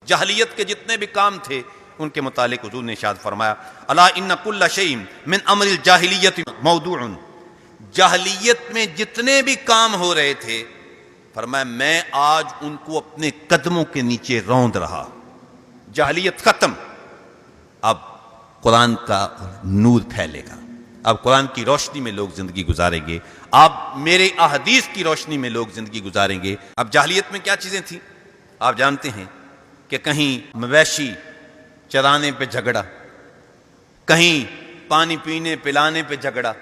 جاہلیت کے جتنے بھی کام تھے ان کے متعلق حضور نے ارشاد فرمایا الا ان کل شیء من امر الجاہلیت موضوع، جاہلیت میں جتنے بھی کام ہو رہے تھے فرمایا میں آج ان کو اپنے قدموں کے نیچے روند رہا. جاہلیت ختم، اب قرآن کا نور پھیلے گا، اب قرآن کی روشنی میں لوگ زندگی گزاریں گے، اب میرے احادیث کی روشنی میں لوگ زندگی گزاریں گے. اب جاہلیت میں کیا چیزیں تھیں آپ جانتے ہیں کہ کہیں مویشی چرانے پہ جھگڑا، کہیں پانی پینے پلانے پہ جھگڑا،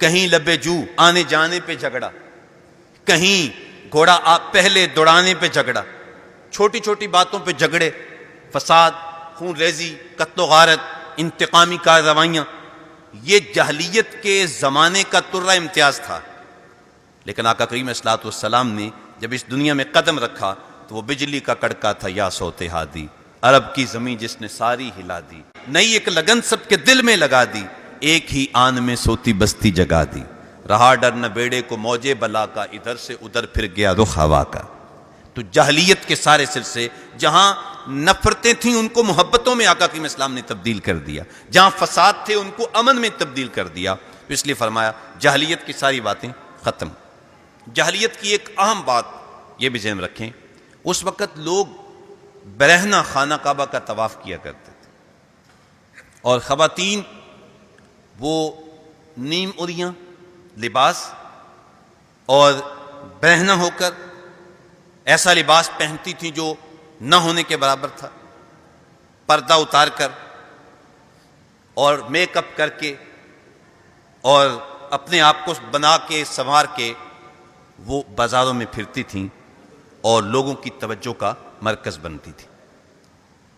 کہیں لبے جو آنے جانے پہ جھگڑا، کہیں گھوڑا آپ پہلے دوڑانے پہ جھگڑا، چھوٹی چھوٹی باتوں پہ جھگڑے، فساد، خون ریزی، قتل و غارت، انتقامی کارروائیاں. یہ جاہلیت کے زمانے کا ترہ امتیاز تھا. لیکن آقا کریم صلی اللہ علیہ وسلم نے جب اس دنیا میں قدم رکھا تو وہ بجلی کا کڑکا تھا یا سوتے ہادی، عرب کی زمین جس نے ساری ہلا دی، نئی ایک لگن سب کے دل میں لگا دی، ایک ہی آن میں سوتی بستی جگا دی، رہا ڈر نہ بیڑے کو موجے بلا کا، ادھر سے ادھر پھر گیا رخ ہوا کا. تو جاہلیت کے سارے سلسلے جہاں نفرتیں تھیں ان کو محبتوں میں آقا کریم اسلام نے تبدیل کر دیا، جہاں فساد تھے ان کو امن میں تبدیل کر دیا. تو اس لیے فرمایا جاہلیت کی ساری باتیں ختم. جاہلیت کی ایک اہم بات یہ بھی ذہن رکھیں، اس وقت لوگ برہنہ خانہ کعبہ کا طواف کیا کرتے تھے، اور خواتین وہ نیم اریاں لباس اور برہنہ ہو کر ایسا لباس پہنتی تھیں جو نہ ہونے کے برابر تھا، پردہ اتار کر اور میک اپ کر کے اور اپنے آپ کو بنا کے سنوار کے وہ بازاروں میں پھرتی تھیں اور لوگوں کی توجہ کا مرکز بنتی تھی.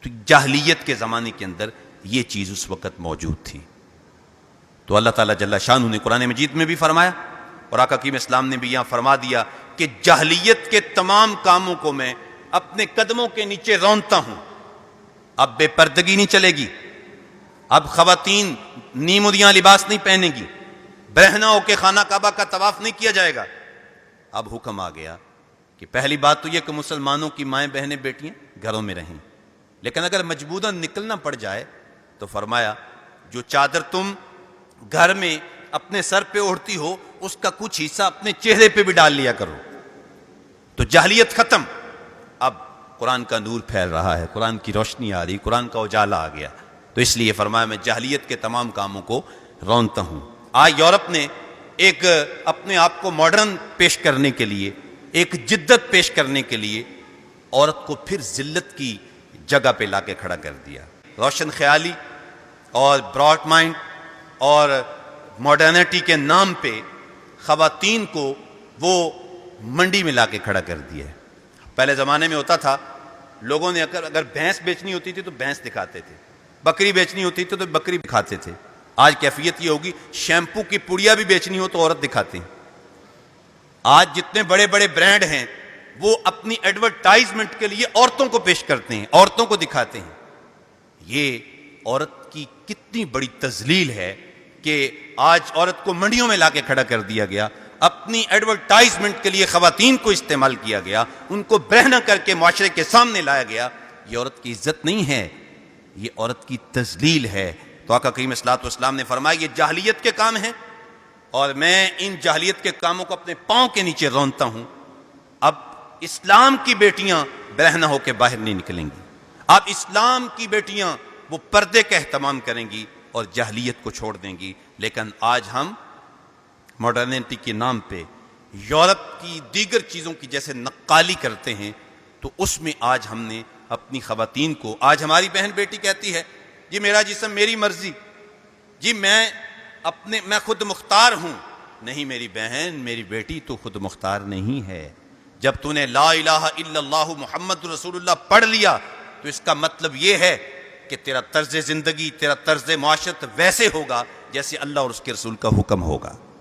تو جاہلیت کے زمانے کے اندر یہ چیز اس وقت موجود تھی. تو اللہ تعالیٰ جل شانہ نے قرآن مجید میں بھی فرمایا اور آقا کریم اسلام نے بھی یہاں فرما دیا کہ جاہلیت کے تمام کاموں کو میں اپنے قدموں کے نیچے رونتا ہوں. اب بے پردگی نہیں چلے گی، اب خواتین نیمودیاں لباس نہیں پہنے گی، برہنہ ہو کے خانہ کعبہ کا طواف نہیں کیا جائے گا. اب حکم آ گیا کہ پہلی بات تو یہ کہ مسلمانوں کی مائیں بہنیں بیٹیاں گھروں میں رہیں، لیکن اگر مجبوراً نکلنا پڑ جائے تو فرمایا جو چادر تم گھر میں اپنے سر پہ اوڑھتی ہو اس کا کچھ حصہ اپنے چہرے پہ بھی ڈال لیا کرو. تو جاہلیت ختم، اب قرآن کا نور پھیل رہا ہے، قرآن کی روشنی آ رہی، قرآن کا اجالا آ گیا. تو اس لیے فرمایا میں جاہلیت کے تمام کاموں کو رونتا ہوں. آج یورپ نے ایک اپنے آپ کو ماڈرن پیش کرنے کے لیے، ایک جدت پیش کرنے کے لیے عورت کو پھر ذلت کی جگہ پہ لا کے کھڑا کر دیا. روشن خیالی اور براڈ مائنڈ اور ماڈرنٹی کے نام پہ خواتین کو وہ منڈی میں لا کے کھڑا کر دیا ہے. پہلے زمانے میں ہوتا تھا لوگوں نے اگر بھینس بیچنی ہوتی تھی تو بھینس دکھاتے تھے، بکری بیچنی ہوتی تھی تو بکری دکھاتے تھے. آج کیفیت یہ ہوگی شیمپو کی پڑیا بھی بیچنی ہو تو عورت دکھاتے ہیں. آج جتنے بڑے بڑے برانڈ ہیں وہ اپنی ایڈورٹائزمنٹ کے لیے عورتوں کو پیش کرتے ہیں، عورتوں کو دکھاتے ہیں. یہ عورت کی کتنی بڑی تذلیل ہے کہ آج عورت کو منڈیوں میں لا کے کھڑا کر دیا گیا، اپنی ایڈورٹائزمنٹ کے لیے خواتین کو استعمال کیا گیا، ان کو برہنہ کر کے معاشرے کے سامنے لایا گیا. یہ عورت کی عزت نہیں ہے، یہ عورت کی تذلیل ہے. تو آقا کریم صلی اللہ علیہ وسلم نے فرمایا یہ جاہلیت کے کام ہیں اور میں ان جاہلیت کے کاموں کو اپنے پاؤں کے نیچے رونتا ہوں. اب اسلام کی بیٹیاں برہنہ ہو کے باہر نہیں نکلیں گی، اب اسلام کی بیٹیاں وہ پردے کا اہتمام کریں گی اور جاہلیت کو چھوڑ دیں گی. لیکن آج ہم ماڈرنٹی کے نام پہ یورپ کی دیگر چیزوں کی جیسے نقالی کرتے ہیں، تو اس میں آج ہم نے اپنی خواتین کو، آج ہماری بہن بیٹی کہتی ہے جی میرا جسم میری مرضی، جی میں خود مختار ہوں. نہیں میری بہن، میری بیٹی تو خود مختار نہیں ہے. جب تو نے لا الہ الا اللہ محمد رسول اللہ پڑھ لیا تو اس کا مطلب یہ ہے کہ تیرا طرز زندگی، تیرا طرز معاشرت ویسے ہوگا جیسے اللہ اور اس کے رسول کا حکم ہوگا.